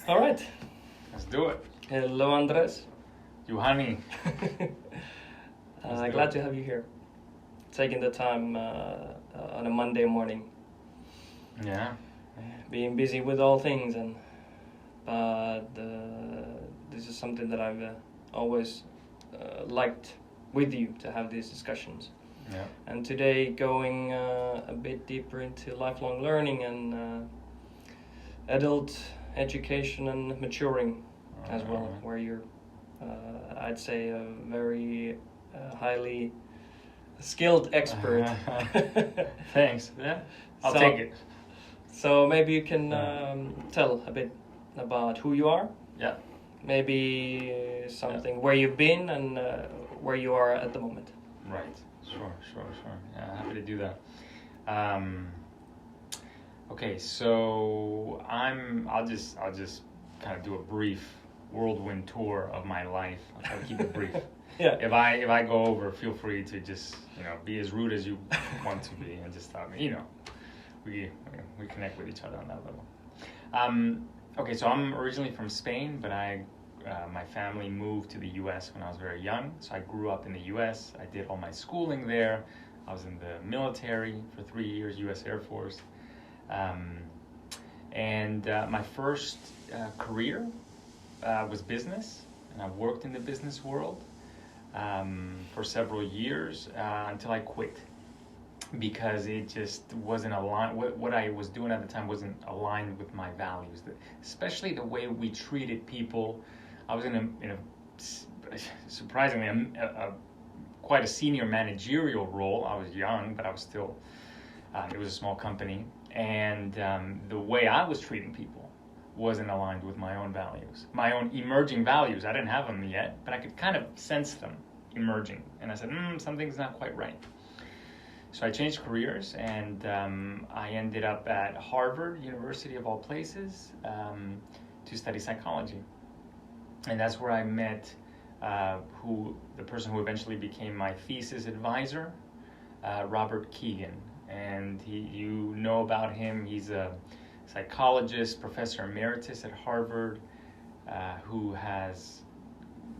All right. Let's do it. Hello, Andres. Juhani. Glad to have you here. Taking the time on a Monday morning. Yeah. Being busy with all things, but this is something that I've always liked with you to have these discussions. Yeah. And today going a bit deeper into lifelong learning and adult education and maturing as well, where you're, I'd say, a very highly skilled expert. Thanks. Yeah, I'll take it. So maybe you can tell a bit about who you are. Yeah. Maybe something where you've been and where you are at the moment. Right. Sure. Yeah, happy to do that. Okay, so I'll just kind of do a brief whirlwind tour of my life. I'll try to keep it brief. Yeah. If I go over, feel free to just be as rude as you want to be and just stop me. We connect with each other on that level. Okay, so I'm originally from Spain, but my family moved to the U.S. when I was very young. So I grew up in the U.S. I did all my schooling there. I was in the military for 3 years, U.S. Air Force. And my first career was business, and I worked in the business world for several years until I quit, because it just wasn't aligned. What I was doing at the time wasn't aligned with my values, especially the way we treated people. I was in a surprisingly quite a senior managerial role. I was young, but I was still. It was a small company, and the way I was treating people wasn't aligned with my own values, my own emerging values. I didn't have them yet, but I could kind of sense them emerging, and I said, something's not quite right. So I changed careers, and I ended up at Harvard University of all places to study psychology, and that's where I met the person who eventually became my thesis advisor, Robert Kegan. And you know about him. He's a psychologist, professor emeritus at Harvard, who has,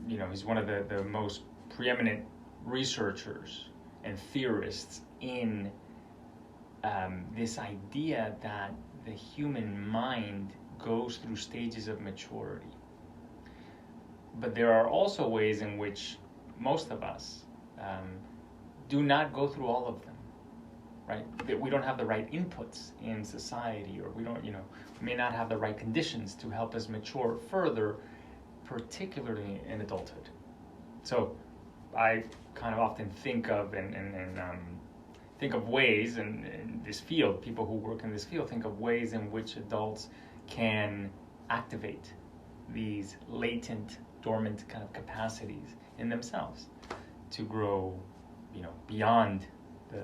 he's one of the most preeminent researchers and theorists in this idea that the human mind goes through stages of maturity. But there are also ways in which most of us do not go through all of them. Right? That we don't have the right inputs in society, or we may not have the right conditions to help us mature further, particularly in adulthood. So I kind of often think of think of ways in this field, people who work in this field think of ways in which adults can activate these latent, dormant kind of capacities in themselves to grow, beyond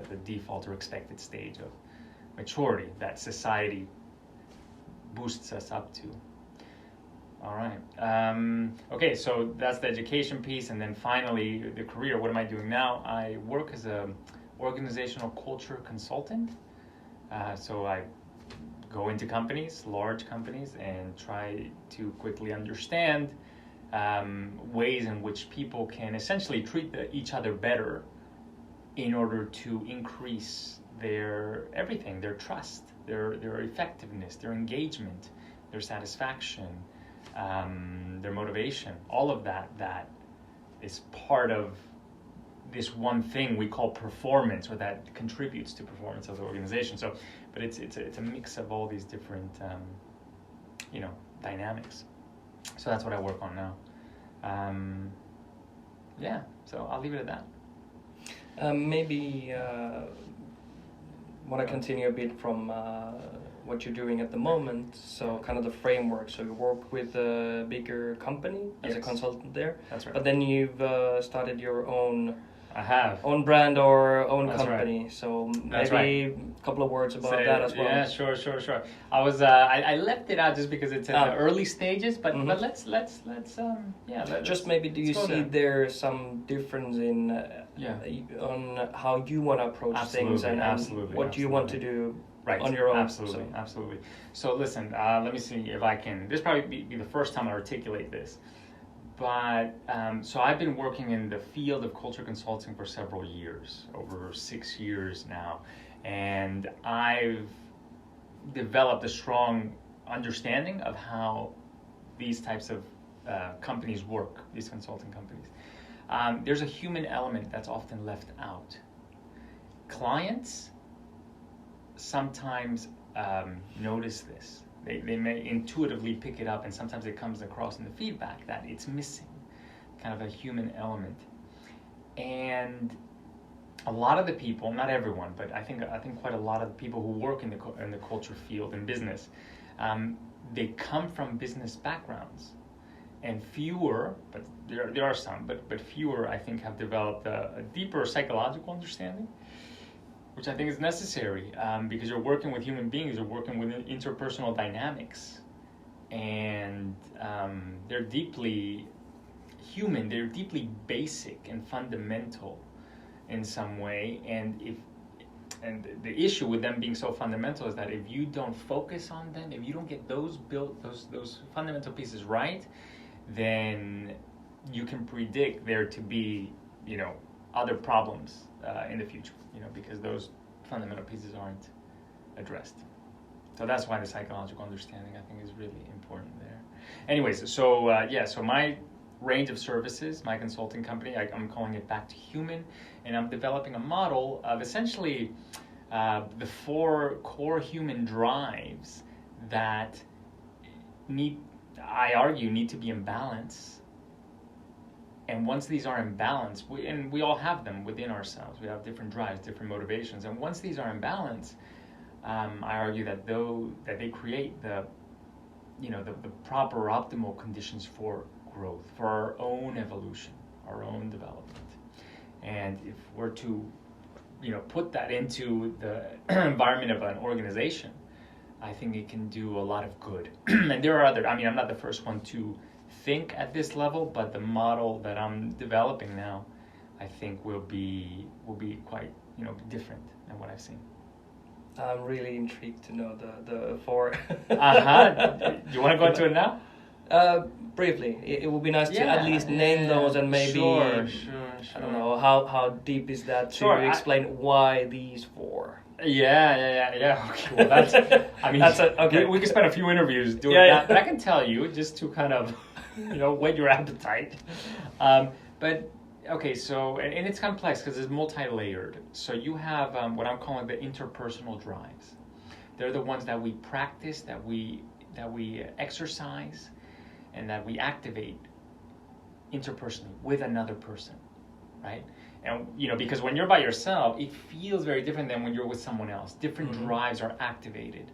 the default or expected stage of maturity that society boosts us up to. All right. Okay, so that's the education piece, and then finally the career. What am I doing now? I work as a organizational culture consultant. So I go into companies, large companies, and try to quickly understand ways in which people can essentially treat each other better in order to increase their everything, their trust, their effectiveness, their engagement, their satisfaction, their motivation, all of that is part of this one thing we call performance, or that contributes to performance of the organization. So, but it's a mix of all these different dynamics. So that's what I work on now. Yeah, so I'll leave it at that. Maybe want to continue a bit from what you're doing at the moment, so kind of the framework. So you work with a bigger company as a consultant there. That's right. But then you've started your own I have. Own brand or own That's company. Right. So That's maybe a couple of words about that as well. Yeah, sure. I was I left it out just because it's in the early stages, but Mm-hmm. but let's just maybe do you see there some difference in on how you want to approach things and what you want to do Right. on your own. Absolutely, absolutely. So listen, let me see if I can. This probably be the first time I articulate this, but so I've been working in the field of culture consulting for several years, over 6 years now, and I've developed a strong understanding of how these types of companies work, these consulting companies. There's a human element that's often left out. Clients sometimes notice this. They may intuitively pick it up, and sometimes it comes across in the feedback that it's missing, kind of a human element. And a lot of the people, not everyone, but I think quite a lot of the people who work in the culture field in business, they come from business backgrounds, and fewer, but there are some, but fewer, I think, have developed a deeper psychological understanding, which I think is necessary, because you're working with human beings, you're working with interpersonal dynamics, and they're deeply human, they're deeply basic and fundamental in some way, and the issue with them being so fundamental is that if you don't focus on them, if you don't get those fundamental pieces right, then you can predict there to be, other problems in the future, because those fundamental pieces aren't addressed. So that's why the psychological understanding, I think, is really important there. Anyways, so my range of services, my consulting company, I'm calling it Back to Human, and I'm developing a model of essentially the 4 core human drives that need to be in balance. And once these are in balance, we all have them within ourselves. We have different drives, different motivations, and once these are in balance, I argue that they create the proper optimal conditions for growth, for our own evolution, our own development. And if we're to, put that into the environment of an organization, I think it can do a lot of good. And there are I'm not the first one to think at this level, but the model that I'm developing now, I think will be quite, different than what I've seen. I'm really intrigued to know the 4. Do you want to go into it now? Briefly, it would be nice to at least name those, and maybe sure. I don't know how deep is that to explain why these 4. Yeah. Okay, well, that's. Okay. We could spend a few interviews doing that, but I can tell you just to kind of, whet your appetite. But okay, so and it's complex because it's multi-layered. So you have what I'm calling the interpersonal drives. They're the ones that we practice, that we exercise, and that we activate interpersonally with another person, right? And because when you're by yourself, it feels very different than when you're with someone else. Different drives are activated,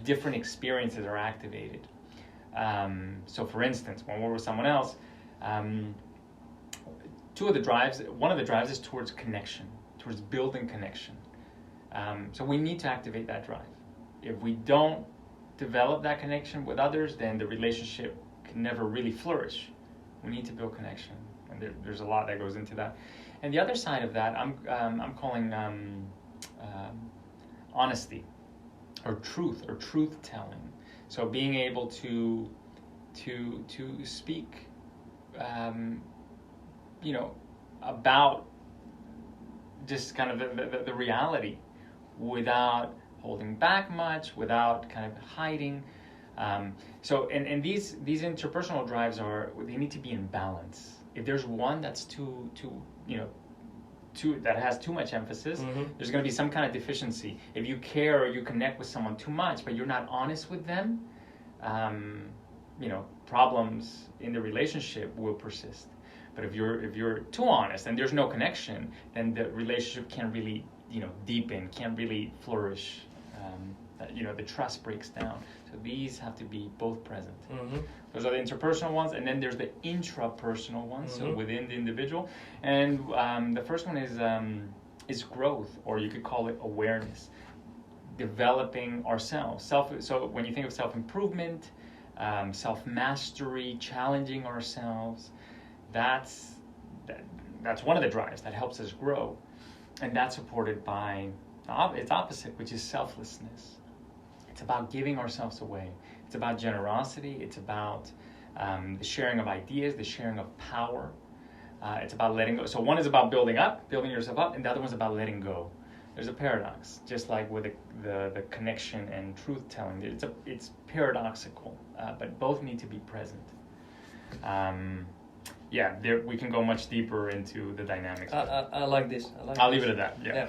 different experiences are activated. So, for instance, when we're with someone else, one of the drives is towards connection, towards building connection. So we need to activate that drive. If we don't develop that connection with others, then the relationship can never really flourish. We need to build connection, and there's a lot that goes into that. And the other side of that, I'm calling honesty, or truth telling. So being able to speak, about just kind of the reality, without holding back much, without kind of hiding. So these interpersonal drives they need to be in balance. If there's one that's that has too much emphasis, there's going to be some kind of deficiency. If you care or you connect with someone too much, but you're not honest with them, problems in the relationship will persist. But if you're too honest and there's no connection, then the relationship can't really deepen, can't really flourish. The trust breaks down. So these have to be both present. Those are the interpersonal ones, and then there's the intrapersonal ones, so within the individual. And the first one is growth, or you could call it awareness, developing ourselves. So when you think of self-improvement, self-mastery, challenging ourselves, that's one of the drives that helps us grow, and that's supported by its opposite, which is selflessness. It's about giving ourselves away. It's about generosity. It's about the sharing of ideas, the sharing of power. It's about letting go. So one is about building yourself up, and the other one's about letting go. There's a paradox, just like with the connection and truth telling. It's paradoxical, but both need to be present. We can go much deeper into the dynamics. I like this. I'll leave it at that. Yeah.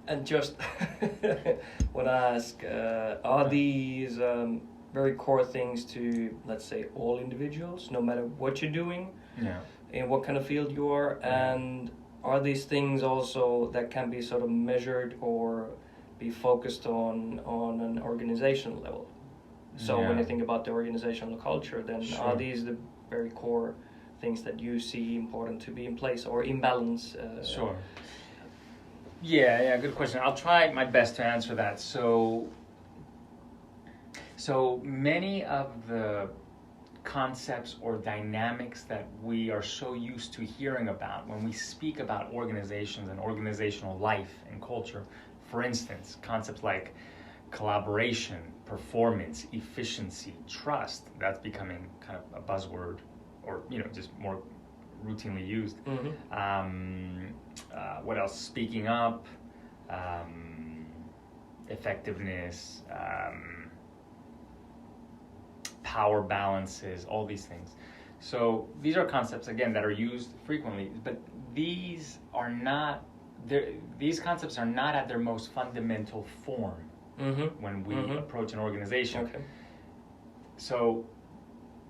And just want to ask, are these very core things to, let's say, all individuals, no matter what you're doing, in what kind of field you are, and are these things also that can be sort of measured or be focused on an organizational level? So when you think about the organizational culture, then are these the very core things that you see important to be in place or in balance? Sure. Yeah, good question. I'll try my best to answer that. So many of the concepts or dynamics that we are so used to hearing about when we speak about organizations and organizational life and culture, for instance, concepts like collaboration, performance, efficiency, trust, that's becoming kind of a buzzword, or just more routinely used. What else? Speaking up, effectiveness, power balances, all these things. So these are concepts, again, that are used frequently, but these concepts are not at their most fundamental form when we approach an organization. Okay. So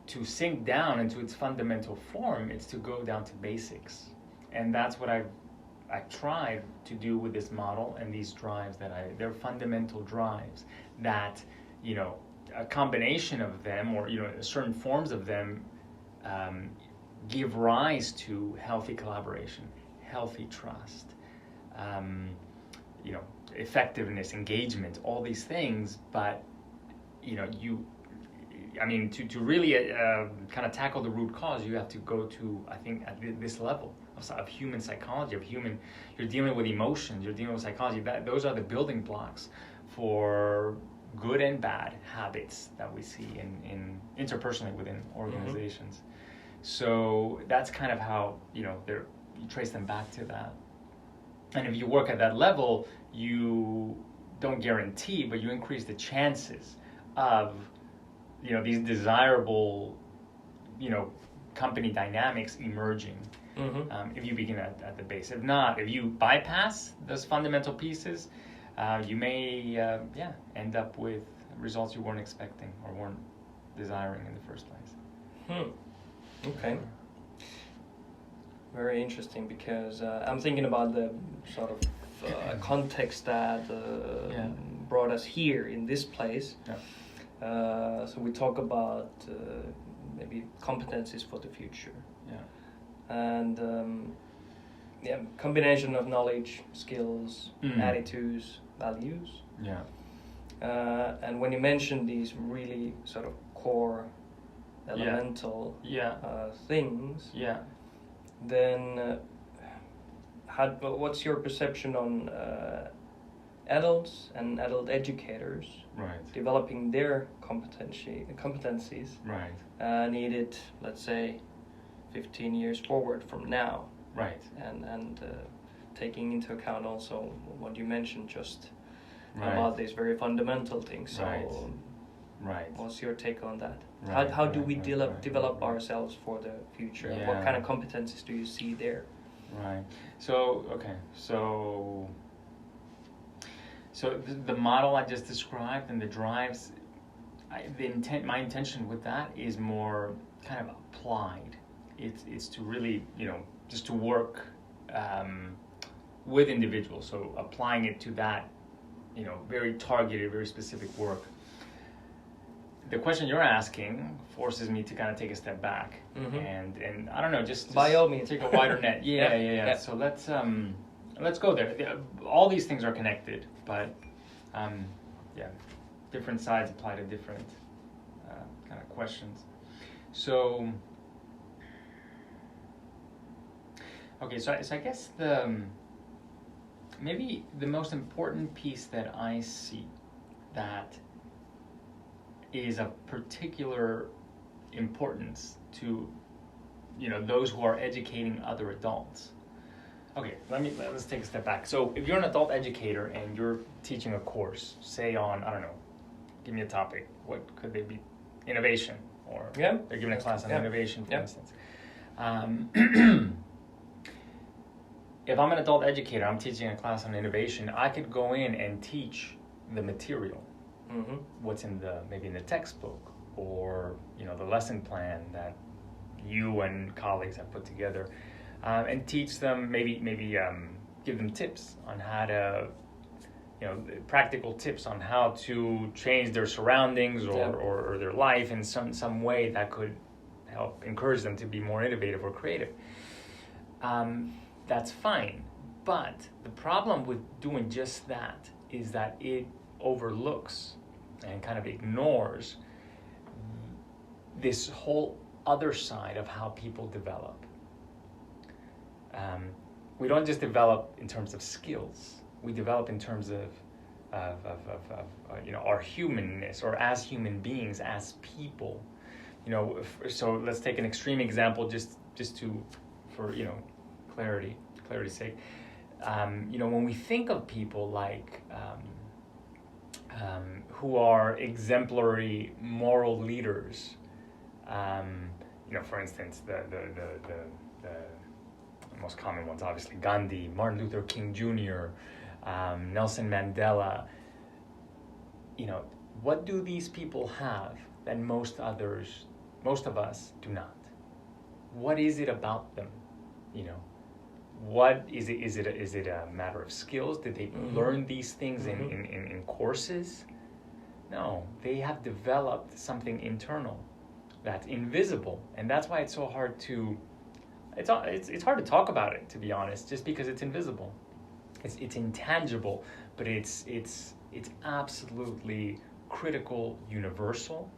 to sink down into its fundamental form, it's to go down to basics. And that's what I tried to do with this model and these drives they're fundamental drives that, a combination of them or, certain forms of them give rise to healthy collaboration, healthy trust, effectiveness, engagement, all these things. But, to really kind of tackle the root cause, you have to go to, I think, at this level of human psychology, you're dealing with emotions, you're dealing with psychology. Those are the building blocks for good and bad habits that we see in interpersonally within organizations. So that's kind of how, you trace them back to that. And if you work at that level, you don't guarantee, but you increase the chances of, these desirable, company dynamics emerging. If you begin at the base. If not, if you bypass those fundamental pieces, you may end up with results you weren't expecting or weren't desiring in the first place. Okay. Very interesting, because I'm thinking about the sort of context that brought us here in this place. So we talk about maybe competencies for the future. And combination of knowledge, skills, attitudes, values. And when you mention these really sort of core elemental things, then what's your perception on adults and adult educators developing their competencies needed, let's say, 15 years forward from now, and taking into account also what you mentioned just about these very fundamental things. So what's your take on that? How do we develop ourselves for the future? And what kind of competencies do you see there? So the model I just described and the drives, my intention with that is more kind of applied. It's to really, just to work with individuals. So applying it to that, very targeted, very specific work. The question you're asking forces me to kind of take a step back and I don't know, just by all means take a wider net. So let's go there. All these things are connected, but different sides apply to different kind of questions. So I guess maybe the most important piece that I see that is of particular importance to, you know, those who are educating other adults. Okay, let's take a step back. So if you're an adult educator and you're teaching a course, say on, I don't know, give me a topic. What could they be? Innovation, or they're giving a class on innovation, for instance. If I'm an adult educator, I'm teaching a class on innovation, I could go in and teach the material. What's maybe in the textbook, or, you know, the lesson plan that you and colleagues have put together, and teach them, maybe give them tips on how to, you know, practical tips on how to change their surroundings or their life in some way that could help encourage them to be more innovative or creative. That's fine. But the problem with doing just that is that it overlooks and kind of ignores this whole other side of how people develop. We don't just develop in terms of skills. We develop in terms of you know, our humanness, or as human beings, as people. You know, so let's take an extreme example, just for, you know, clarity's sake. You know, when we think of people like who are exemplary moral leaders, you know, for instance, the most common ones, obviously Gandhi, Martin Luther King Jr., Nelson Mandela. You know, what do these people have that most of us do not? What is it about them? You know, what is it? Is it a matter of skills? Did they learn these things in courses? No, they have developed something internal that's invisible, and that's why it's so hard to. It's hard to talk about it, to be honest, just because it's invisible. It's intangible, but it's absolutely critical, universal,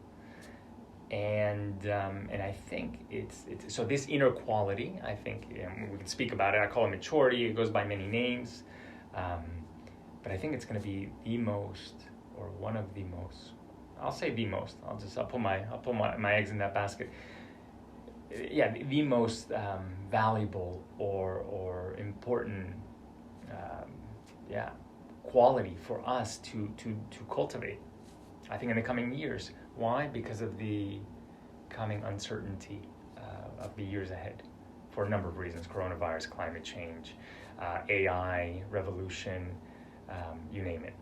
and I think it's so this inner quality. I think we can speak about it. I call it maturity. It goes by many names, but I think it's going to be the most, or one of the most. I'll say the most. I'll put my eggs in that basket. Yeah, the most valuable or important quality for us to cultivate, I think, in the coming years. Why? Because of the coming uncertainty of the years ahead, for a number of reasons: coronavirus, climate change, AI, revolution, you name it.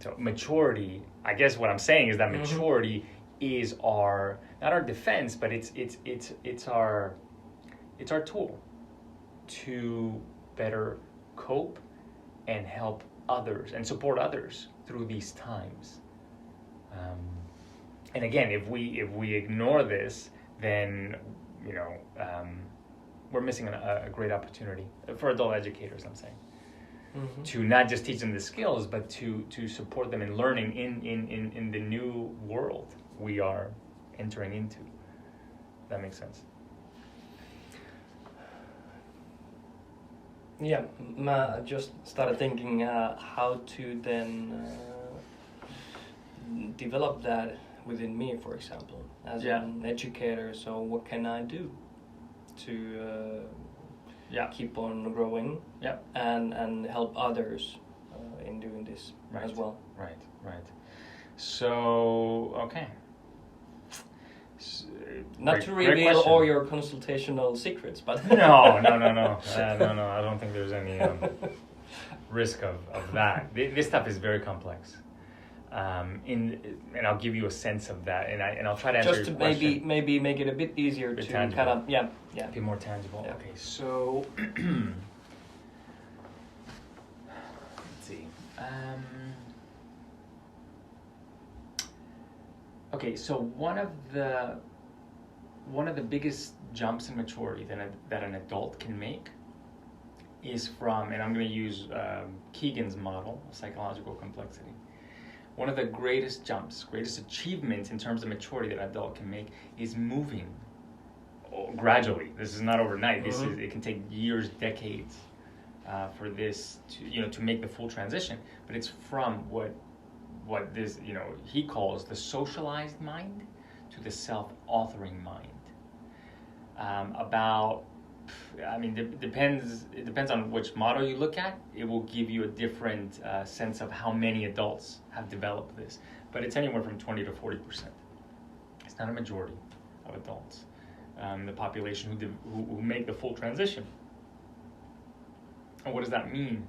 So maturity, I guess what I'm saying is that maturity is not our defense, but it's our tool to better cope and help others and support others through these times. And again, if we ignore this, then, you know, we're missing a great opportunity for adult educators, I'm saying, to not just teach them the skills, but to support them in learning in the new world we are entering into. That makes sense. Yeah, I just started thinking how to then develop that within me, for example, as an educator. So what can I do to keep on growing and help others in doing this as well? Right. So, okay. Not to reveal all your consultational secrets, but no. I don't think there's any risk of that. This stuff is very complex, and I'll give you a sense of that, and I'll try to answer your question. Just to maybe make it a bit easier to tangible. Kind of be more tangible. Yeah. Okay, so let's see. Okay, so one of the biggest jumps in maturity that an adult can make is from, and I'm going to use Kegan's model of psychological complexity. One of the greatest jumps, greatest achievements in terms of maturity that an adult can make is moving gradually. This is not overnight. It can take years, decades, for this to make the full transition, but it's from what this he calls the socialized mind to the self-authoring mind. It depends on which model you look at. It will give you a different sense of how many adults have developed this, but it's anywhere from 20 to 40%. It's not a majority of adults, the population who make the full transition. And what does that mean?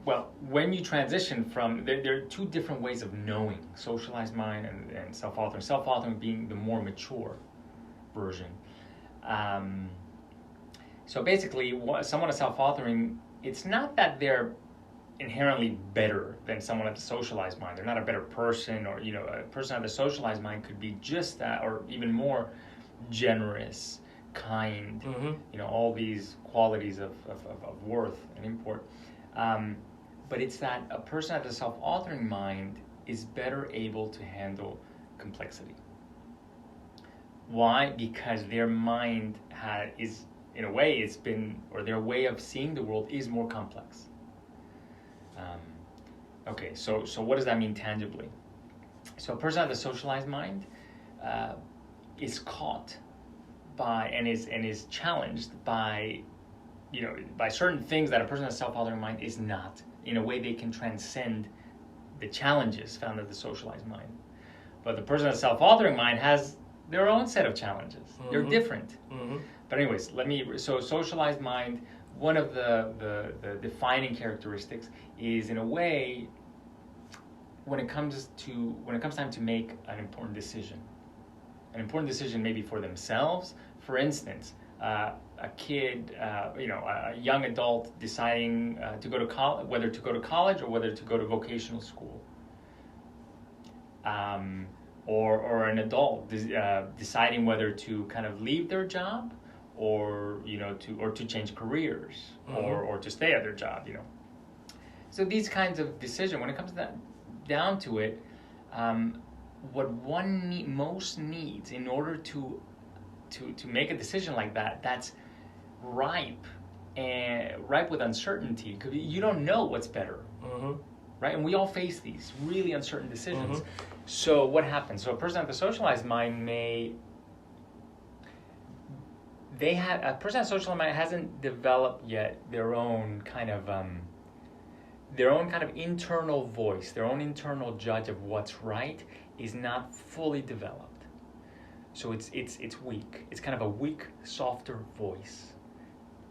Well, when you transition from, there are two different ways of knowing, socialized mind and self-authoring. Self-authoring being the more mature version. So basically, someone at self-authoring, it's not that they're inherently better than someone at the socialized mind. They're not a better person, or a person at the socialized mind could be just that, or even more generous, kind, all these qualities of worth and import. But it's that a person at the self-authoring mind is better able to handle complexity. Why? Because their mind is, in a way, their way of seeing the world is more complex. Okay, so what does that mean tangibly? So a person at the socialized mind is caught by and is challenged by by certain things that a person at self-authoring mind is not. In a way, they can transcend the challenges found at the socialized mind. But the person at self-authoring mind has their own set of challenges. Mm-hmm. They're different. Mm-hmm. But anyways, so socialized mind, one of the defining characteristics is, in a way, when it comes time to make an important decision maybe for themselves. For instance, a kid, a young adult deciding to go to college, whether to go to college or whether to go to vocational school, or an adult deciding whether to kind of leave their job or to change careers, or to stay at their job. So these kinds of decisions, when it comes down to it, what one most needs in order to make a decision like that's ripe with uncertainty, because you don't know what's better, right? And we all face these really uncertain decisions. So what happens? So a person at the socialized mind a person at socialized mind hasn't developed yet their own kind of internal voice, their own internal judge of what's right is not fully developed. So it's weak. It's kind of a weak, softer voice.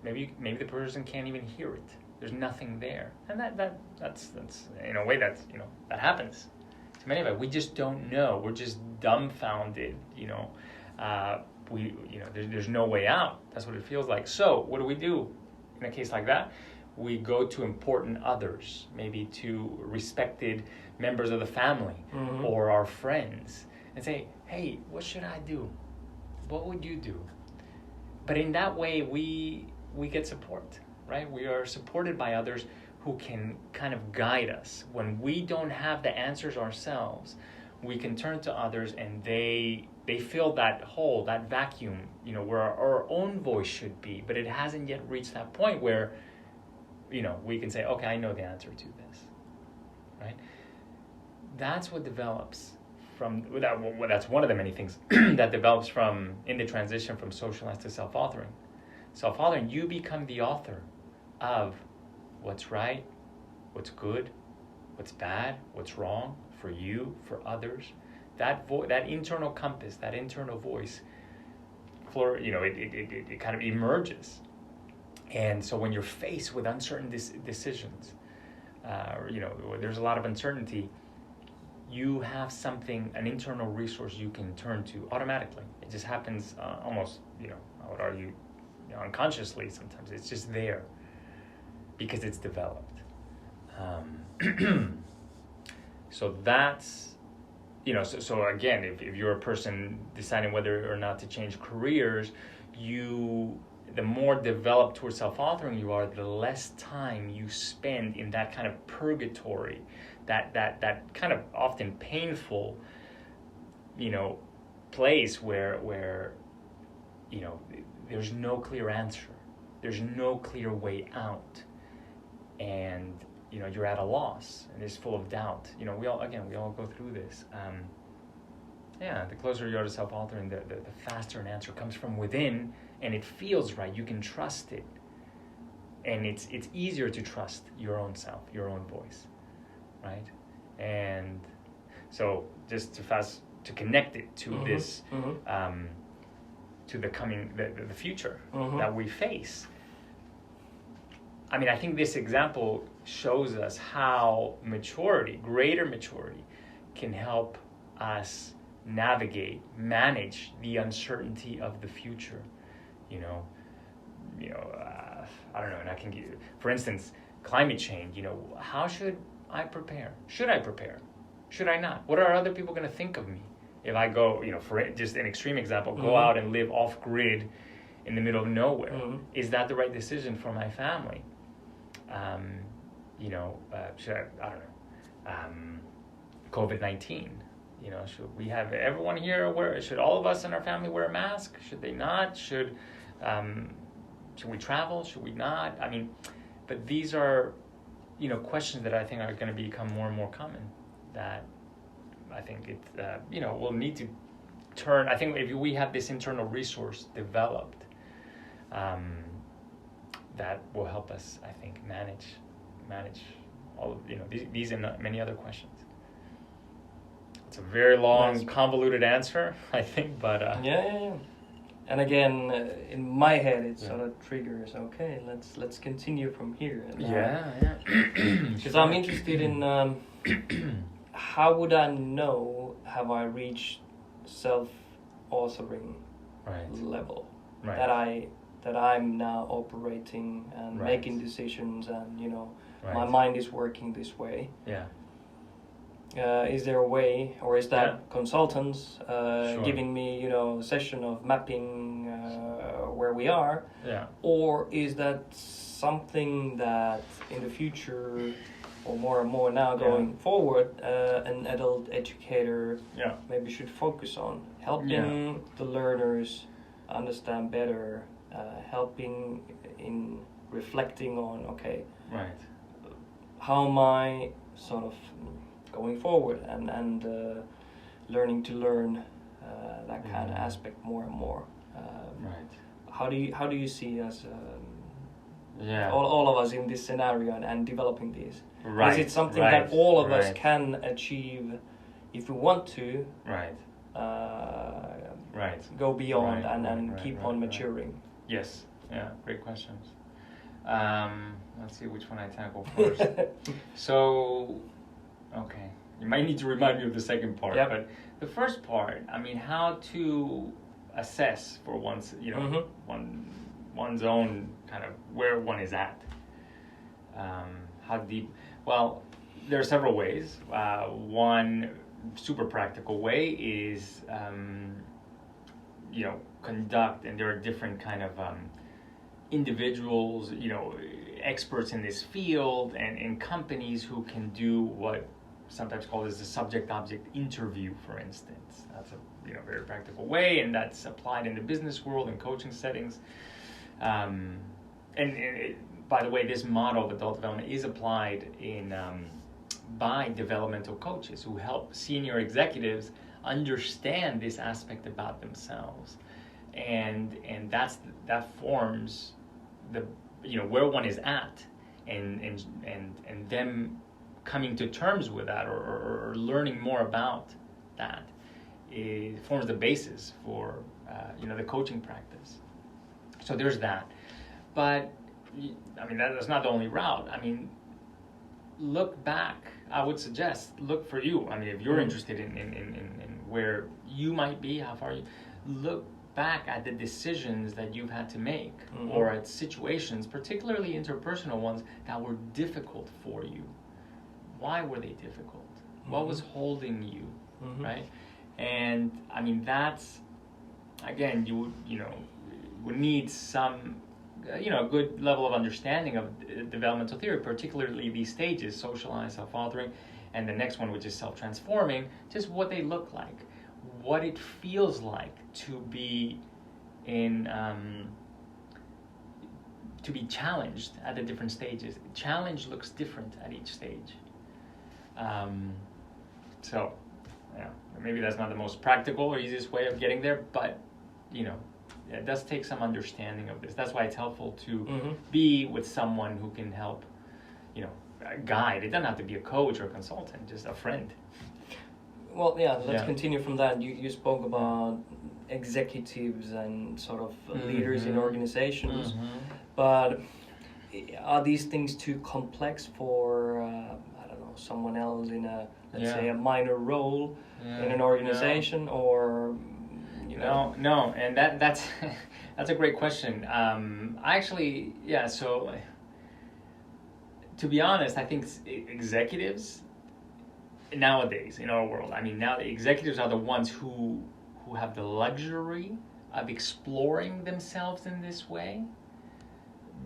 Maybe the person can't even hear it. There's nothing there, and that's in a way that happens to many of us. We just don't know. We're just dumbfounded. There's no way out. That's what it feels like. So what do we do in a case like that? We go to important others, maybe to respected members of the family or our friends, and say, hey, what should I do? What would you do? But in that way, we get support, right? We are supported by others who can kind of guide us. When we don't have the answers ourselves, we can turn to others, and they fill that hole, that vacuum, where our own voice should be, but it hasn't yet reached that point where we can say, okay, I know the answer to this, right? That's what develops that's one of the many things that develops in the transition from socialized to self-authoring. Self-authoring, you become the author of what's right, what's good, what's bad, what's wrong for you, for others. That internal compass, that internal voice, it kind of emerges. And so when you're faced with uncertain decisions, there's a lot of uncertainty, you have an internal resource you can turn to automatically. It just happens almost, I would argue, unconsciously sometimes. It's just there because it's developed. So that's, so again, if you're a person deciding whether or not to change careers, the more developed towards self-authoring you are, the less time you spend in that kind of purgatory, that kind of often painful, place where there's no clear answer. there's no clear way out, and you're at a loss and it's full of doubt. We all go through this. The closer you are to self-authoring, the faster an answer comes from within, and it feels right. You can trust it, and it's easier to trust your own self, your own voice, right? And so just to connect it to this, to the future that we face. I mean, I think this example shows us how greater maturity, can help us manage the uncertainty of the future. I don't know, and I can give, for instance, climate change. How should I prepare? Should I prepare? Should I not? What are other people going to think of me if I go, for just an extreme example, go out and live off grid in the middle of nowhere? Is that the right decision for my family? Should I don't know, COVID-19, should we have everyone here should all of us in our family wear a mask? Should they not? Should we travel? Should we not? I mean, but these are, questions that I think are going to become more and more common, that I think we'll need to turn. I think if we have this internal resource developed, that will help us, I think, manage all of these and many other questions. It's a very long, convoluted answer, I think, but yeah. And again, in my head, it sort of triggers. Okay, let's continue from here. And, because I'm interested in how would I know, have I reached self-authoring level, that I'm now operating and making decisions, and my mind is working this way. Is there a way, or is that consultants giving me a session of mapping where we are, or is that something that in the future, or more and more now going forward, an adult educator maybe should focus on helping the learners understand better, helping in reflecting on how am I sort of going forward, and learning to learn that kind of aspect more and more. How do you see us, all of us in this scenario, and developing these? Is it something that all of us can achieve if we want to? Go beyond and keep on maturing. Yes. Yeah. Great questions. Let's see which one I tackle first. So, okay, you might need to remind me of the second part. But the first part, I mean, how to assess for one's, one's own kind of where one is at. How deep? Well, there are several ways. One super practical way is, conduct, and there are different kind of individuals, experts in this field, and companies who can do what sometimes called as the subject-object interview, for instance. That's a very practical way, and that's applied in the business world and coaching settings. And by the way, this model of adult development is applied by developmental coaches who help senior executives understand this aspect about themselves, and that forms the where one is at, and them coming to terms with that, or learning more about that, it forms the basis for the coaching practice. So there's that, but I mean that's not the only route. I mean, look back. I would suggest look for you. I mean, if you're interested in where you might be, how far you look back at the decisions that you've had to make, or at situations, particularly interpersonal ones, that were difficult for you. Why were they difficult? What was holding you, right? And I mean, that's, again, you would need some, a good level of understanding of developmental theory, particularly these stages: socialized, self-authoring, and the next one, which is self-transforming. Just what they look like, what it feels like to be in to be challenged at the different stages. Challenge looks different at each stage. So, yeah, maybe that's not the most practical or easiest way of getting there, but it does take some understanding of this. That's why it's helpful to be with someone who can help, guide. It doesn't have to be a coach or a consultant, just a friend. Well, let's continue from that. You spoke about executives and sort of leaders in organizations, but are these things too complex for someone else in a say a minor role in an organization, or No, and that's that's a great question. So to be honest, I think executives nowadays in our world, now the executives are the ones who have the luxury of exploring themselves in this way,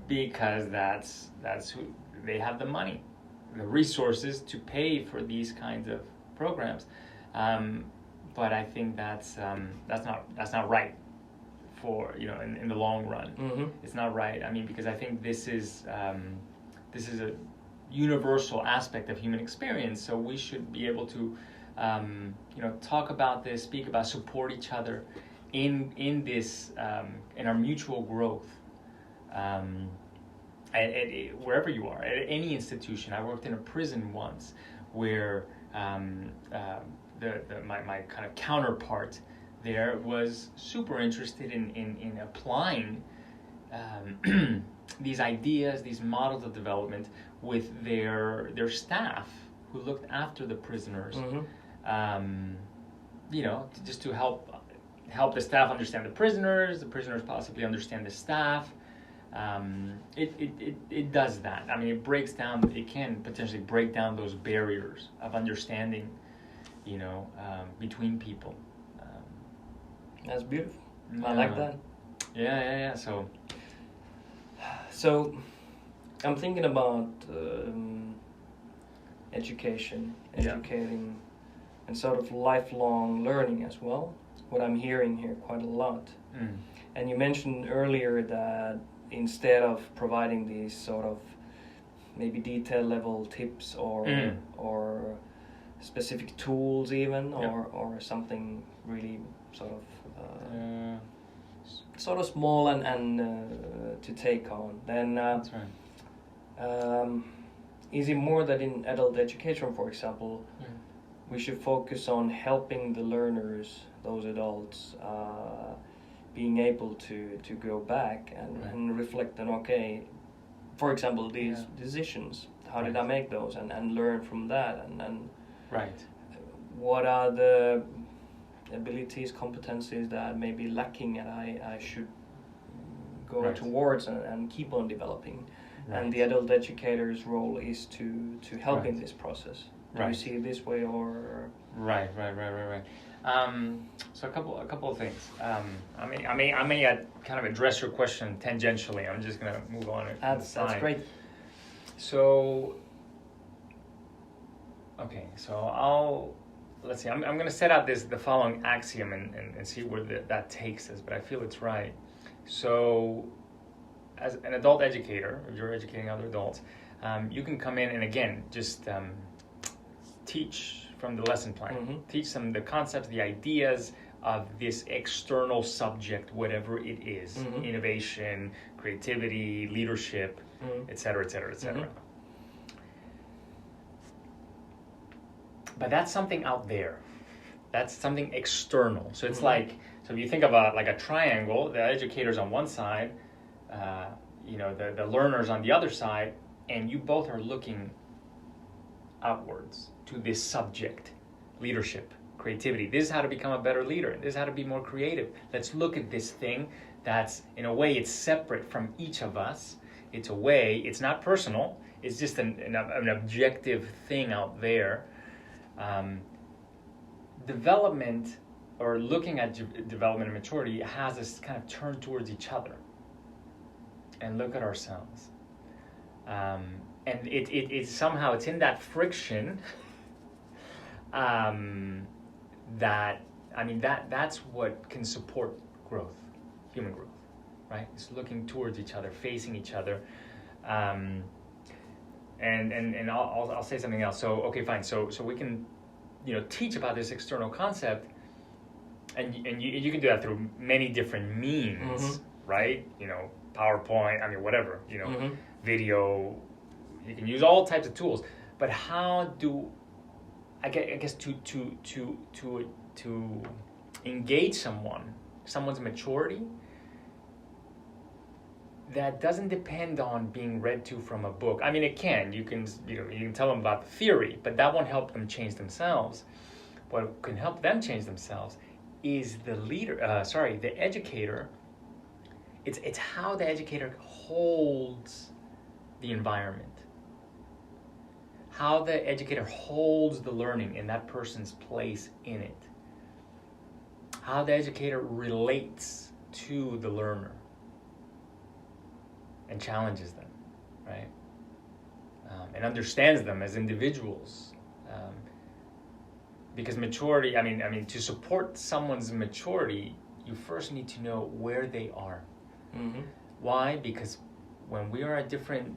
because that's who they have the money, the resources to pay for these kinds of programs. But I think that's not right for in the long run. It's not right. Because I think this is a universal aspect of human experience. So we should be able to talk about this, speak about, support each other in this in our mutual growth. Wherever you are, at any institution. I worked in a prison once where my kind of counterpart there was super interested in applying these ideas, these models of development with their staff who looked after the prisoners. Just to help the staff understand the prisoners possibly understand the staff. It does that. It can potentially break down those barriers of understanding, between people. That's beautiful. I like that. Yeah. So I'm thinking about educating, and sort of lifelong learning as well. What I'm hearing here quite a lot. And you mentioned earlier that instead of providing these sort of maybe detail level tips or specific tools even, or something really sort of small and to take on, then that's right. Is it more that in adult education, for example, we should focus on helping the learners, those adults, being able to go back and reflect on, okay, for example, these decisions, how did I make those, and learn from that, and what are the abilities, competencies that may be lacking and I should go towards and keep on developing. And the adult educator's role is to help in this process. Do you see it this way, or? Right. So a couple of things. I may kind of address your question tangentially. I'm just gonna move on. That's great. So, okay. So let's see. I'm gonna set out the following axiom and see where that takes us. But I feel it's right. So, as an adult educator, if you're educating other adults, you can come in and again just teach from the lesson plan. Teach them the concepts, the ideas of this external subject, whatever it is, innovation, creativity, leadership, etc., etc., etc. But that's something out there. That's something external. So it's like, so if you think of a triangle, the educators on one side, the learners on the other side, and you both are looking outwards to this subject, leadership, creativity. This is how to become a better leader. This is how to be more creative. Let's look at this thing that's, in a way, it's separate from each of us. It's not personal. It's just an objective thing out there. Development, or looking at development and maturity, has us kind of turn towards each other and look at ourselves. And it's somehow, it's in that friction that's what can support growth, human growth, right? It's looking towards each other, facing each other. And I'll say something else. So okay, fine. So we can, teach about this external concept, and you can do that through many different means, right? PowerPoint. I mean, whatever. Video. You can use all types of tools. But how do I guess to engage someone's maturity, that doesn't depend on being read to from a book. I mean, it can. You can tell them about the theory, but that won't help them change themselves. What can help them change themselves is the educator. It's how the educator holds the environment. How the educator holds the learning in that person's place in it. How the educator relates to the learner and challenges them, right? And understands them as individuals. Because maturity, I mean, to support someone's maturity, you first need to know where they are. Mm-hmm. Why? Because when we are at different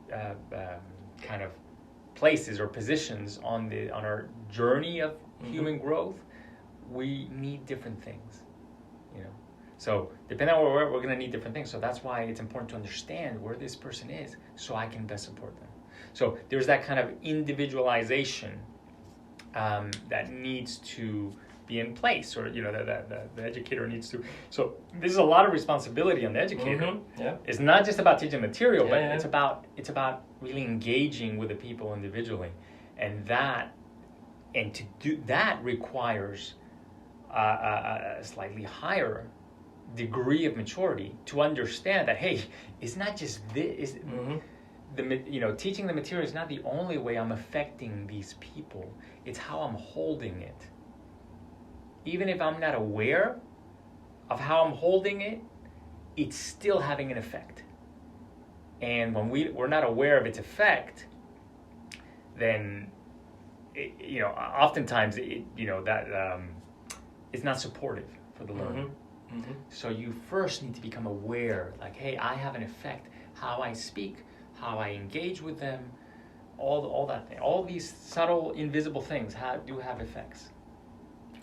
kind of places or positions on our journey of human growth, we need different things, So depending on where we're going to need different things. So that's why it's important to understand where this person is, so I can best support them. So there's that kind of individualization that needs to be in place, or the educator needs to. So this is a lot of responsibility on the educator. Mm-hmm. Yeah. It's not just about teaching material, but it's about really engaging with the people individually, and to do that requires a slightly higher degree of maturity to understand that, hey, it's not just this. Teaching the material is not the only way I'm affecting these people. It's how I'm holding it. Even if I'm not aware of how I'm holding it, it's still having an effect. And when we're not aware of its effect, then oftentimes it's not supportive for the learner. Mm-hmm. So you first need to become aware, like, hey, I have an effect. How I speak, how I engage with them, all that thing, all these subtle, invisible things do have effects.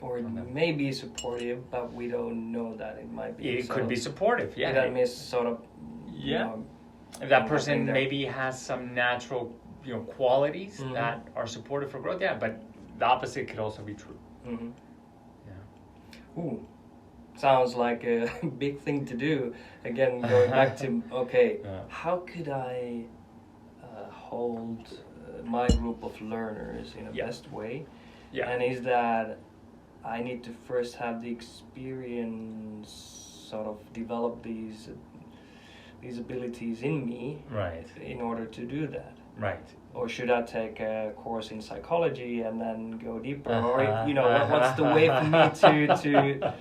Or it may be supportive, but we don't know that it might be. It could be supportive, yeah. That means sort of, if that person maybe has some natural, qualities that are supportive for growth, but the opposite could also be true. Mm-hmm. Yeah. Ooh, sounds like a big thing to do. Again, going back to how could I hold my group of learners in a best way? Yeah. And is that I need to first have the experience, sort of develop these abilities in me, right, in order to do that. Right. Or should I take a course in psychology and then go deeper? Or what's the way for me to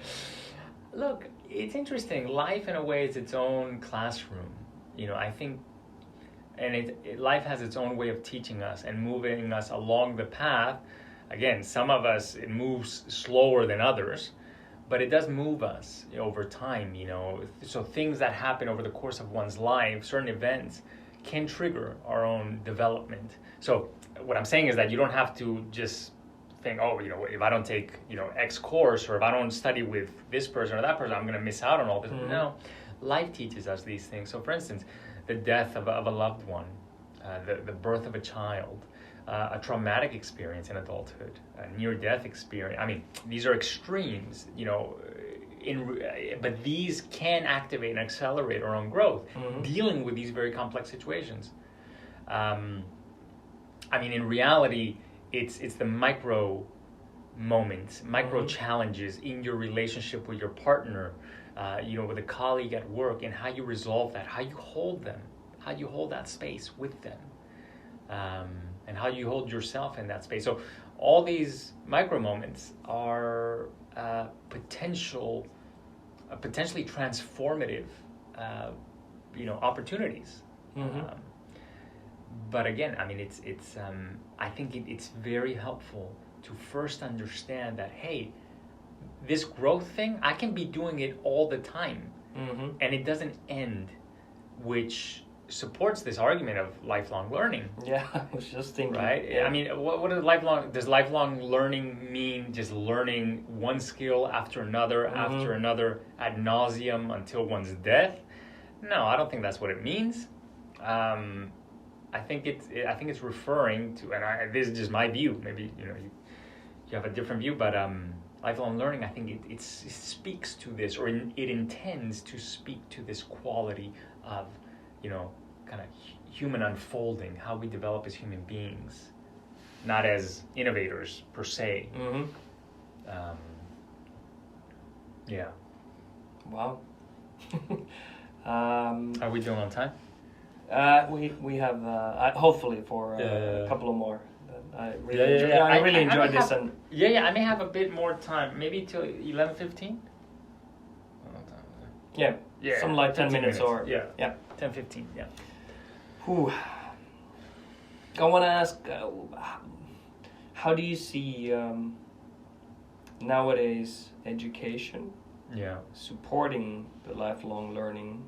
Look, it's interesting. Life in a way is its own classroom. I think, and life has its own way of teaching us and moving us along the path. Again, some of us, it moves slower than others, but it does move us over time, So things that happen over the course of one's life, certain events, can trigger our own development. So what I'm saying is that you don't have to just think, if I don't take, X course, or if I don't study with this person or that person, I'm going to miss out on all this. Mm-hmm. No, life teaches us these things. So for instance, the death of a loved one, the birth of a child, a traumatic experience in adulthood, a near-death experience. I mean, these are extremes, but these can activate and accelerate our own growth, dealing with these very complex situations. In reality, it's the micro moments, micro challenges in your relationship with your partner, with a colleague at work, and how you resolve that, how you hold them, how you hold that space with them. And how you hold yourself in that space. So all these micro moments are potentially transformative, opportunities. Mm-hmm. But again, I think it's very helpful to first understand that, hey, this growth thing, I can be doing it all the time. and it doesn't end, which supports this argument of lifelong learning. Yeah, I was just thinking. Right? Yeah. I mean, what is does lifelong learning mean just learning one skill after another ad nauseum until one's death? No, I don't think that's what it means. I think it's referring to, and this is just my view. Maybe you have a different view, but lifelong learning, I think it speaks to this, or it intends to speak to this quality of, kind of human unfolding, how we develop as human beings, not as innovators per se. Yeah. Wow. Are we doing on time? We have hopefully for a couple of more. I really enjoyed this. I may have a bit more time, maybe till 11:15. Yeah, something like 10 minutes or 10-15. Yeah. Whew. I want to ask, how do you see nowadays education supporting the lifelong learning,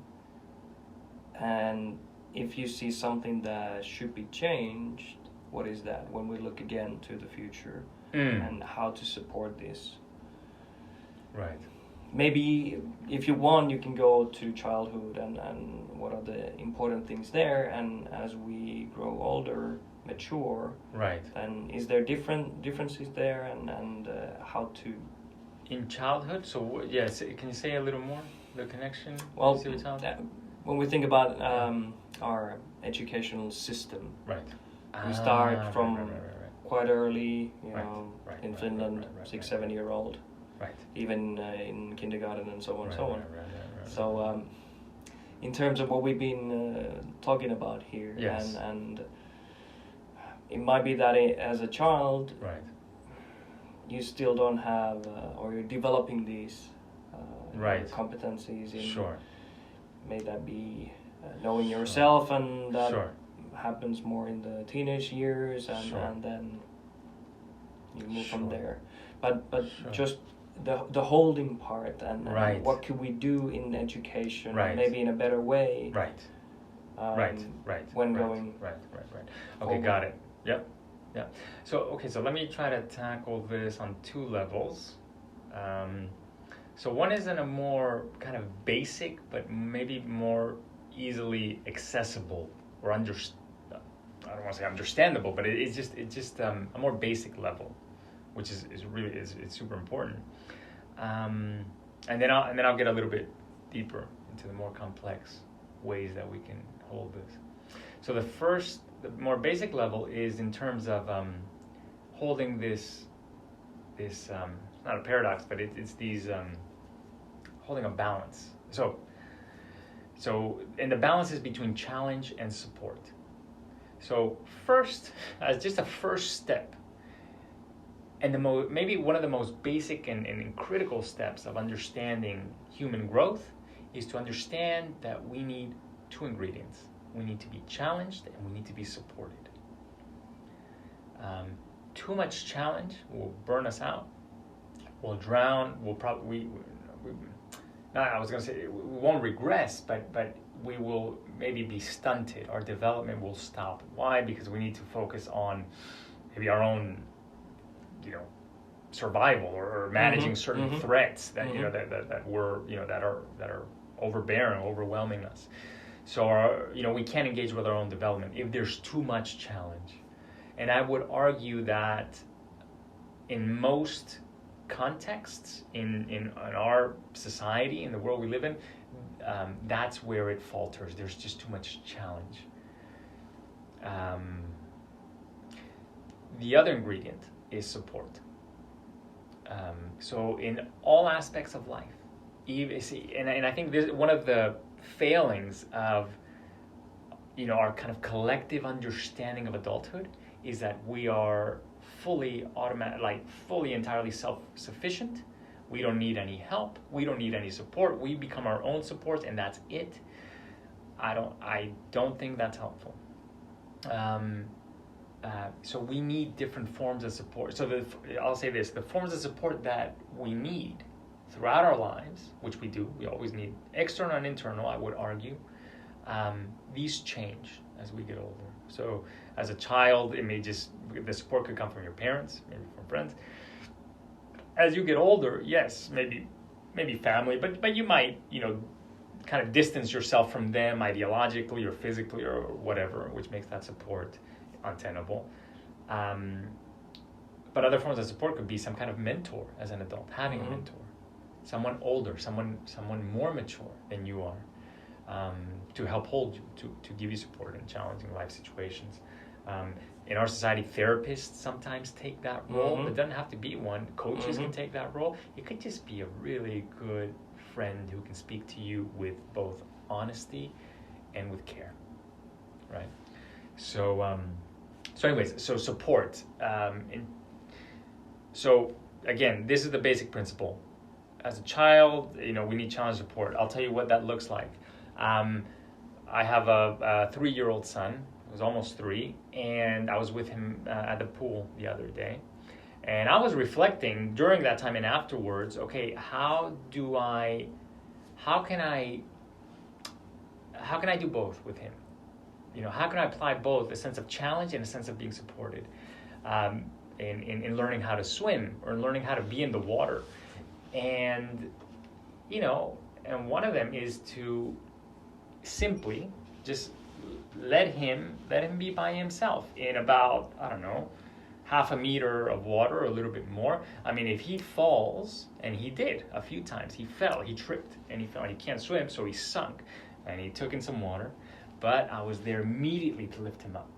and if you see something that should be changed, what is that when we look again to the future and how to support this? Right. Maybe if you want, you can go to childhood and what are the important things there, and as we grow older, mature, right, then is there differences there, and how to in childhood? So yes, can you say a little more the connection? Well, when we think about our educational system, right, we start from quite early, in Finland, 6-7 year old, right, even in kindergarten and so on and so on. So in terms of what we've been talking about here, and it might be that as a child, right, you still don't have, or you're developing these competencies in, may that be knowing yourself, and that happens more in the teenage years, and then you move from there. But just the holding part, and what could we do in education, maybe in a better way, when going okay, got it. Yep. So let me try to tackle this on two levels. So one is in a more kind of basic, but maybe more easily accessible, or I don't want to say understandable, but it's just a more basic level, which is really super important. And then I'll get a little bit deeper into the more complex ways that we can hold this. So the more basic level is in terms of holding this not a paradox, but it's these holding a balance. So and the balance is between challenge and support. So first, as just a first step, and maybe one of the most basic and critical steps of understanding human growth is to understand that we need two ingredients. We need to be challenged and we need to be supported. Too much challenge will burn us out. We'll drown. I was going to say we won't regress, but we will maybe be stunted. Our development will stop. Why? Because we need to focus on maybe our own, survival, or managing certain threats that that are overbearing, overwhelming us. So we can't engage with our own development if there's too much challenge. And I would argue that in most contexts in our society, in the world we live in, that's where it falters. There's just too much challenge. The other ingredient is support. So in all aspects of life, and I think this one of the failings of our kind of collective understanding of adulthood is that we are fully entirely self-sufficient. We don't need any help. We don't need any support. We become our own support, and that's it. I don't think that's helpful. So we need different forms of support. So I'll say this: the forms of support that we need throughout our lives, which we do, we always need external and internal, I would argue, these change as we get older. So as a child, the support could come from your parents, maybe from friends. As you get older, yes, maybe family, but you might, kind of distance yourself from them ideologically or physically or whatever, which makes that support untenable. But other forms of support could be some kind of mentor as an adult, having a mentor, someone older, someone more mature than you are, to help hold you, to give you support in challenging life situations. In our society, therapists sometimes take that role. It doesn't have to be one. Coaches can take that role. It could just be a really good friend who can speak to you with both honesty and with care, right? So anyways, so support. So again, this is the basic principle. As a child, we need challenge support. I'll tell you what that looks like. I have a 3-year-old son. He was almost 3, and I was with him at the pool the other day. And I was reflecting during that time and afterwards, okay, how can I do both with him? How can I apply both a sense of challenge and a sense of being supported in learning how to swim or learning how to be in the water? And, and one of them is to simply just let him be by himself in about, I don't know, half a meter of water or a little bit more. I mean, if he falls, and he did a few times, he fell, he tripped, and he fell. He can't swim, so he sunk, and he took in some water. But I was there immediately to lift him up,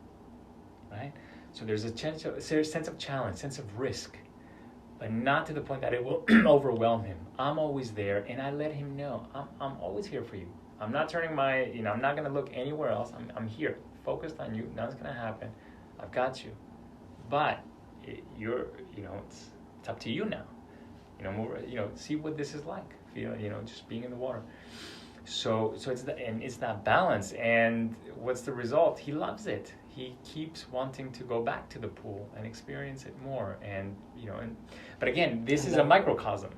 right? So there's a sense of challenge, sense of risk, but not to the point that it will overwhelm him. I'm always there, and I let him know, I'm always here for you. I'm not turning I'm not going to look anywhere else. I'm here, focused on you. Nothing's going to happen. I've got you. But it's up to you now. See what this is like. Feel, just being in the water. So it's that balance. And what's the result? He loves it. He keeps wanting to go back to the pool and experience it more. And but again, this is a microcosm.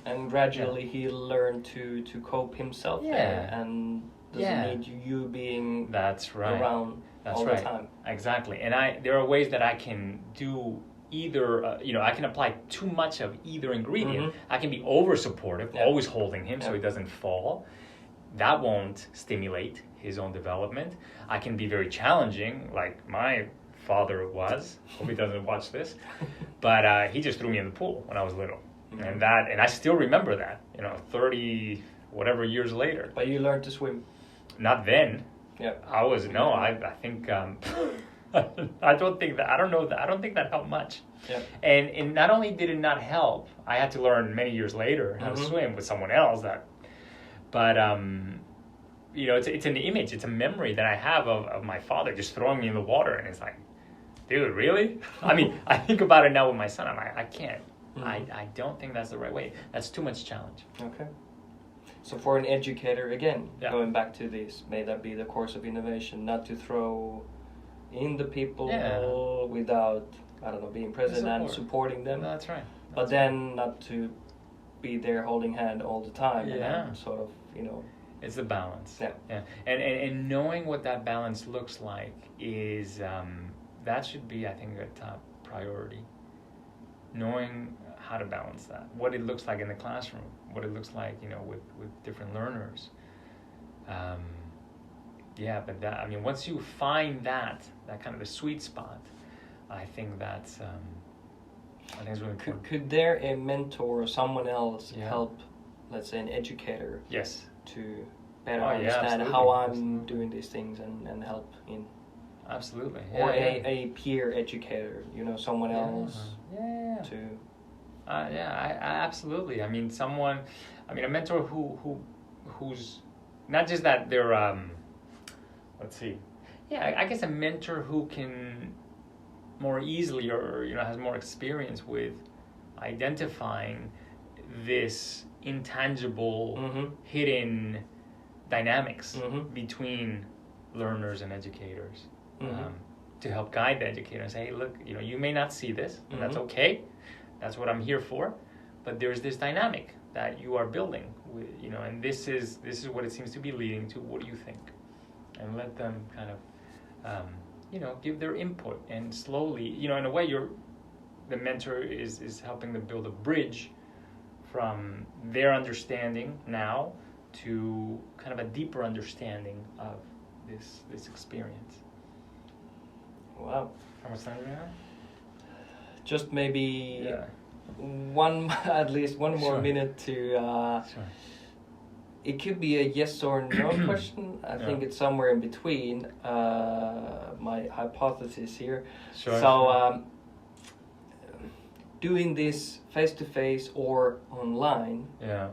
And gradually he learned to cope himself there, and doesn't need you being around all the time. Exactly. And there are ways that I can do either, I can apply too much of either ingredient. I can be over supportive, always holding him so he doesn't fall. That won't stimulate his own development. I can be very challenging, like my father was. Hope he doesn't watch this. But he just threw me in the pool when I was little. And I still remember that, 30 whatever years later. But you learned to swim. Not then. Yeah. I think I don't think that helped much. Yeah. And not only did it not help, I had to learn many years later how to swim with someone else but it's an image, it's a memory that I have of my father just throwing me in the water, and it's like, dude, really? I mean, I think about it now with my son. I'm like, I can't. I don't think that's the right way. That's too much challenge. Okay. So for an educator, again, going back to this, may that be the course of innovation, not to throw in the people without, being present and supporting them. That's right. But then not to be there holding hand all the time. Yeah. And sort of, It's the balance. Yeah. And knowing what that balance looks like is, that should be, I think, a top priority. Knowing how to balance that, what it looks like in the classroom, what it looks like, with different learners. But that, once you find that kind of a sweet spot, I think that's really important. Could there a mentor or someone else help, let's say, an educator? Yes. To better understand how I'm doing these things and help in. Absolutely. Or a peer educator, someone else to. Absolutely. A mentor who's not just that they're, let's see. Yeah, I guess a mentor who can more easily or, has more experience with identifying this intangible, hidden dynamics between learners and educators. To help guide the educator and say, hey, look, you may not see this, and that's okay. That's what I'm here for. But there's this dynamic that you are building, and this is what it seems to be leading to. What do you think? And let them kind of, give their input, and slowly, in a way, the mentor is helping them build a bridge from their understanding now to kind of a deeper understanding of this experience. Wow. How much time do we have? Just maybe at least one more minute to. Sure. It could be a yes or no question. I think it's somewhere in between. My hypothesis here. Sure. So, doing this face to face or online. Yeah.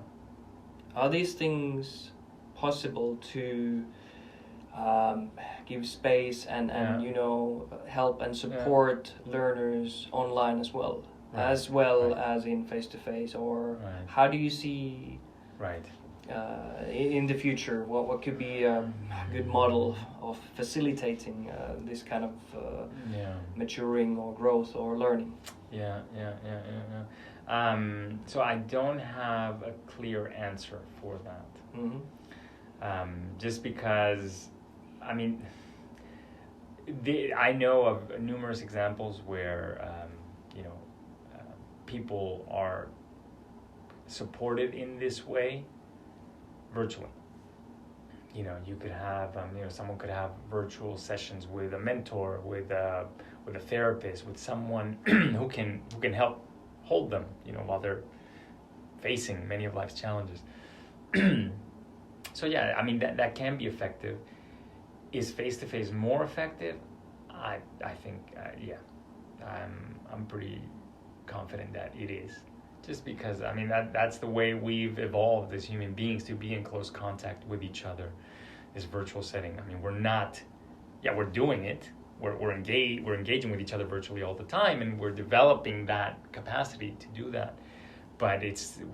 Are these things possible to give space and help and support learners online as well, as in face to face, or how do you see in the future what could be a good model of facilitating this kind of maturing or growth or learning? So I don't have a clear answer for that. Just because, I know of numerous examples where people are supported in this way virtually. You could have someone could have virtual sessions with a mentor, with a therapist, with someone who can help hold them, while they're facing many of life's challenges. So that can be effective. Is face-to-face more effective? I think I'm pretty confident that it is. Just because that's the way we've evolved as human beings, to be in close contact with each other. This virtual setting. We're doing it. We're engaging with each other virtually all the time, and we're developing that capacity to do that. But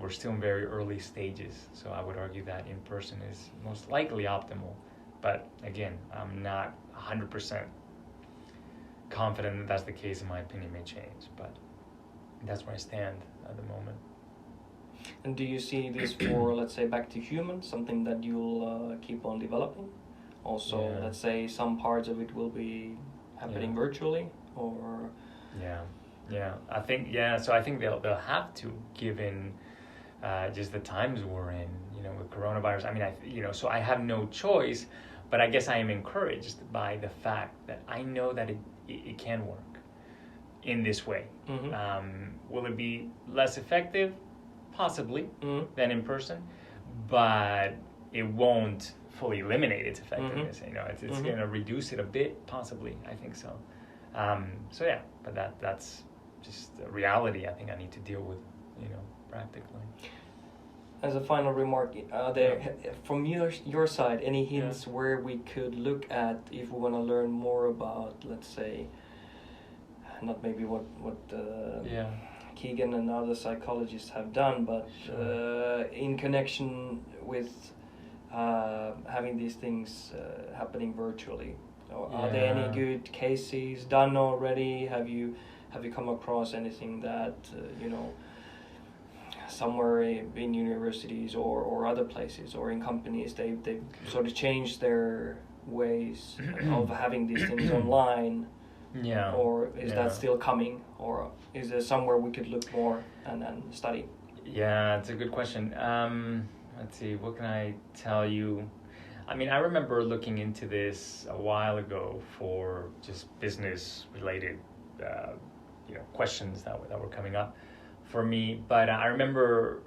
we're still in very early stages. So I would argue that in person is most likely optimal. But again, I'm not 100% confident that that's the case. In my opinion, may change, but that's where I stand at the moment. And do you see this for, let's say, back to humans, something that you'll keep on developing? Also, let's say some parts of it will be happening virtually, or? I think So I think they'll have to, given just the times we're in, with coronavirus. So I have no choice, but I guess I am encouraged by the fact that I know that it can work in this way. Will it be less effective? Possibly than in person, but it won't fully eliminate its effectiveness. It's going to reduce it a bit, possibly. I think so. But that's just a reality. I think I need to deal with, practically. As a final remark, are there, from your side, any hints where we could look at if we want to learn more about, let's say, not maybe what Kegan and other psychologists have done, but in connection with having these things happening virtually? Are there any good cases done already? Have you come across anything that somewhere in universities or other places or in companies they sort of changed their ways of having these things online? Or is that still coming, or is there somewhere we could look more and study? It's a good question. Let's see, what can I tell you? I remember looking into this a while ago for just business related questions that were coming up for me, but I remember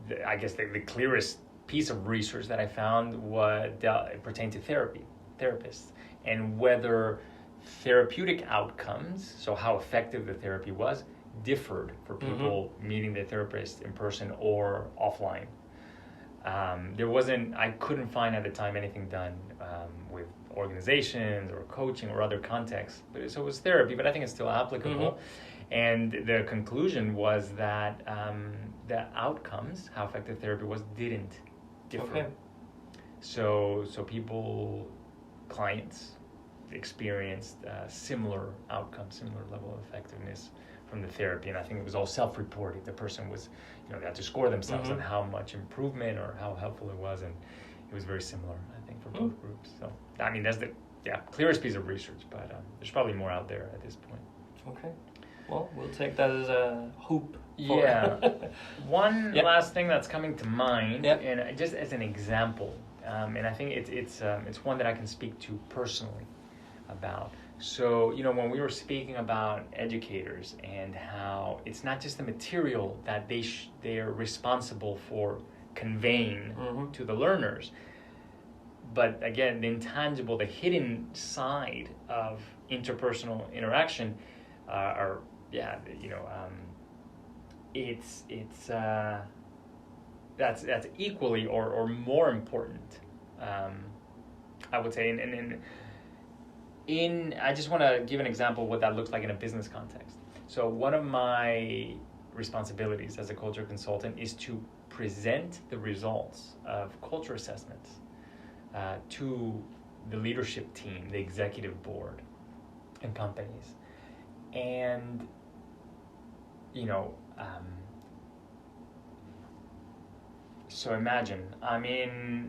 the clearest piece of research that I found pertained to therapists, and whether therapeutic outcomes, so how effective the therapy was, differed for people meeting the therapist in person or offline. I couldn't find at the time anything done with organizations or coaching or other contexts. So it was therapy, but I think it's still applicable. And the conclusion was that the outcomes, how effective therapy was, didn't differ. So clients experienced similar outcomes, similar level of effectiveness from the therapy, and I think it was all self-reported. The person was, they had to score themselves on how much improvement or how helpful it was, and it was very similar, I think, for both groups. So, I mean, that's the clearest piece of research, but there's probably more out there at this point. Okay. Well, we'll take that as a hope. One last thing that's coming to mind, and just as an example, and I think it's one that I can speak to personally about. So, when we were speaking about educators and how it's not just the material that they are responsible for conveying to the learners, but again, the intangible, the hidden side of interpersonal interaction that's equally or more important, I would say. I just want to give an example of what that looks like in a business context. So one of my responsibilities as a culture consultant is to present the results of culture assessments to the leadership team, the executive board, and companies. And, so imagine maybe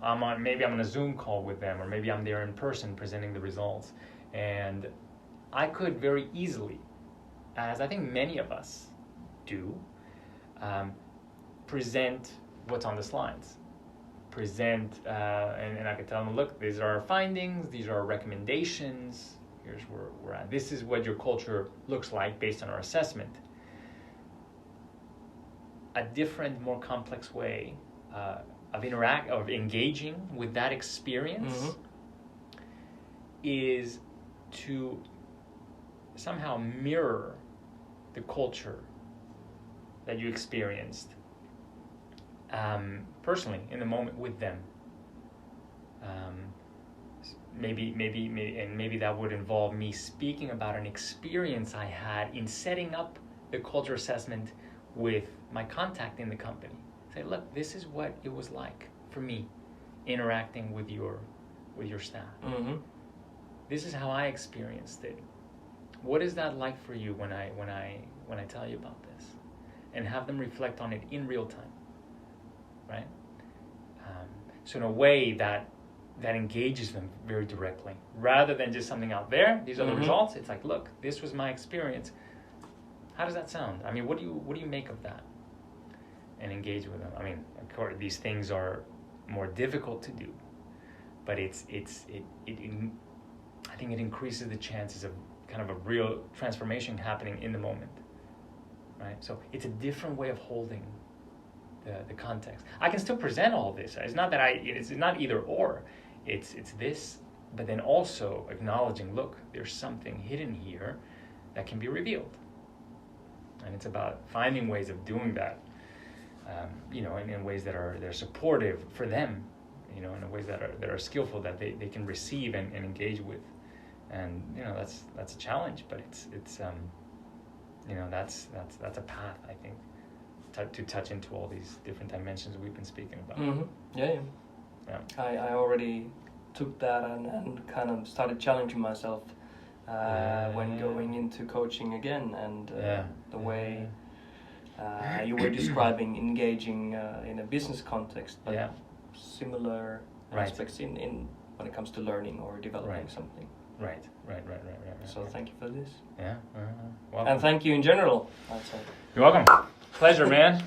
I'm on a Zoom call with them, or maybe I'm there in person presenting the results. And I could very easily, as I think many of us do, present what's on the slides. And I could tell them, look, these are our findings, these are our recommendations, here's where we're at. This is what your culture looks like based on our assessment. A different, more complex way of engaging with that experience is to somehow mirror the culture that you experienced personally in the moment with them. Maybe that would involve me speaking about an experience I had in setting up the culture assessment with my contact in the company. Say, look, this is what it was like for me interacting with your staff. This is how I experienced it. What is that like for you when I tell you about this? And have them reflect on it in real time, right? So in a way that engages them very directly, rather than just something out there. These are the results. It's like, look, this was my experience. How does that sound? I mean, what do you make of that? And engage with them. I mean, of course, these things are more difficult to do, but I think it increases the chances of kind of a real transformation happening in the moment, right? So it's a different way of holding the context. I can still present all this. It's not that it's not either or. It's this, but then also acknowledging, look, there's something hidden here that can be revealed. And it's about finding ways of doing that, in ways that they're supportive for them, in ways that are skillful, that they can receive and engage with. And that's a challenge, but it's that's a path, I think, to touch into all these different dimensions we've been speaking about. Yeah. I already took that and kind of started challenging myself when going into coaching again, and the way you were describing engaging in a business context, but similar aspects in when it comes to learning or developing something. Right. So thank you for this. Welcome. And thank you in general, I'd say. You're welcome. Pleasure, man.